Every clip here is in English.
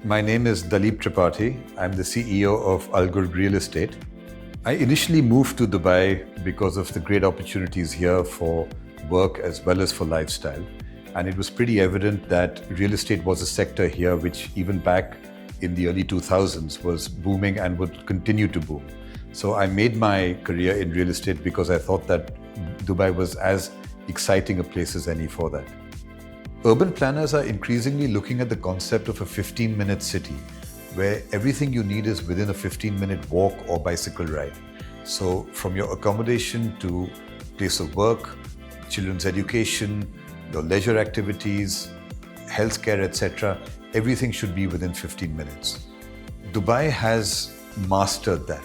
My name is Dalip Tripathi. I'm the CEO of Gurg Real Estate. I initially moved to Dubai because of the great opportunities here for work as well as for lifestyle. And it was pretty evident that real estate was a sector here which even back in the early 2000s was booming and would continue to boom. So I made my career in real estate because I thought that Dubai was as exciting a place as any for that. Urban planners are increasingly looking at the concept of a 15-minute city where everything you need is within a 15-minute walk or bicycle ride. So from your accommodation to place of work, children's education, your leisure activities, healthcare, etc., everything should be within 15 minutes. Dubai has mastered that.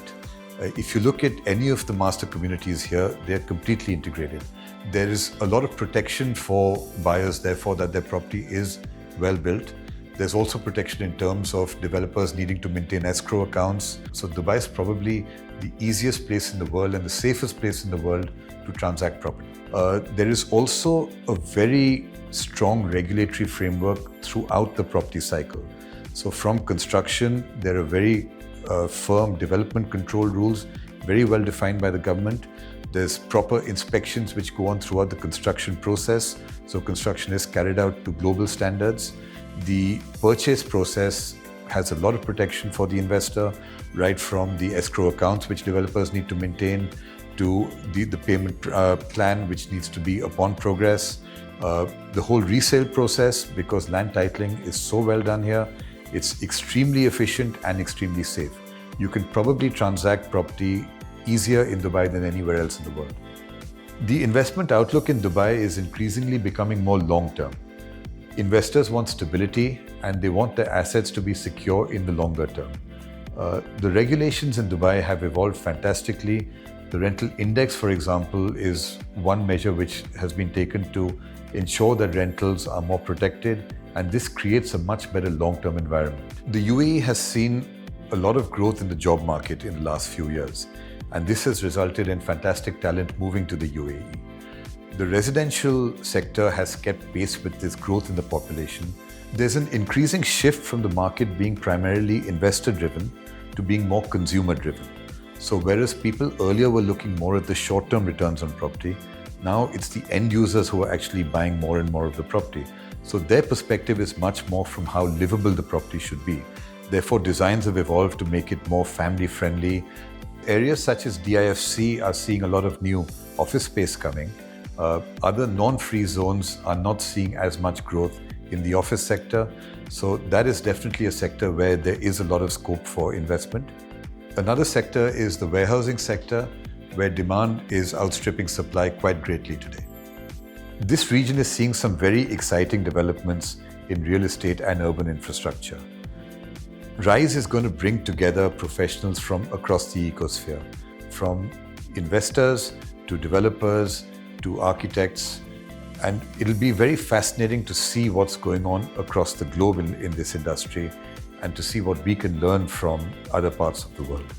If you look at any of the master communities here, they're completely integrated. There is a lot of protection for buyers, therefore, that their property is well built. There's also protection in terms of developers needing to maintain escrow accounts. So Dubai is probably the easiest place in the world and the safest place in the world to transact property. There is also a very strong regulatory framework throughout the property cycle. So from construction, there are very firm development control rules, very well defined by the government. There's proper inspections which go on throughout the construction process. So construction is carried out to global standards. The purchase process has a lot of protection for the investor, right from the escrow accounts which developers need to maintain to the payment plan which needs to be upon progress. The whole resale process, because land titling is so well done here, it's extremely efficient and extremely safe. You can probably transact property easier in Dubai than anywhere else in the world. The investment outlook in Dubai is increasingly becoming more long-term. Investors want stability and they want their assets to be secure in the longer term. The regulations in Dubai have evolved fantastically. The rental index, for example, is one measure which has been taken to ensure that rentals are more protected, and this creates a much better long-term environment. The UAE has seen a lot of growth in the job market in the last few years, and this has resulted in fantastic talent moving to the UAE. The residential sector has kept pace with this growth in the population. There's an increasing shift from the market being primarily investor-driven to being more consumer-driven. So whereas people earlier were looking more at the short-term returns on property, now it's the end users who are actually buying more and more of the property. So their perspective is much more from how livable the property should be. Therefore, designs have evolved to make it more family-friendly. Areas such as DIFC are seeing a lot of new office space coming. Other non-free zones are not seeing as much growth in the office sector. So that is definitely a sector where there is a lot of scope for investment. Another sector is the warehousing sector, where demand is outstripping supply quite greatly today. This region is seeing some very exciting developments in real estate and urban infrastructure. RISE is going to bring together professionals from across the ecosphere, from investors to developers to architects, and it'll be very fascinating to see what's going on across the globe in this industry and to see what we can learn from other parts of the world.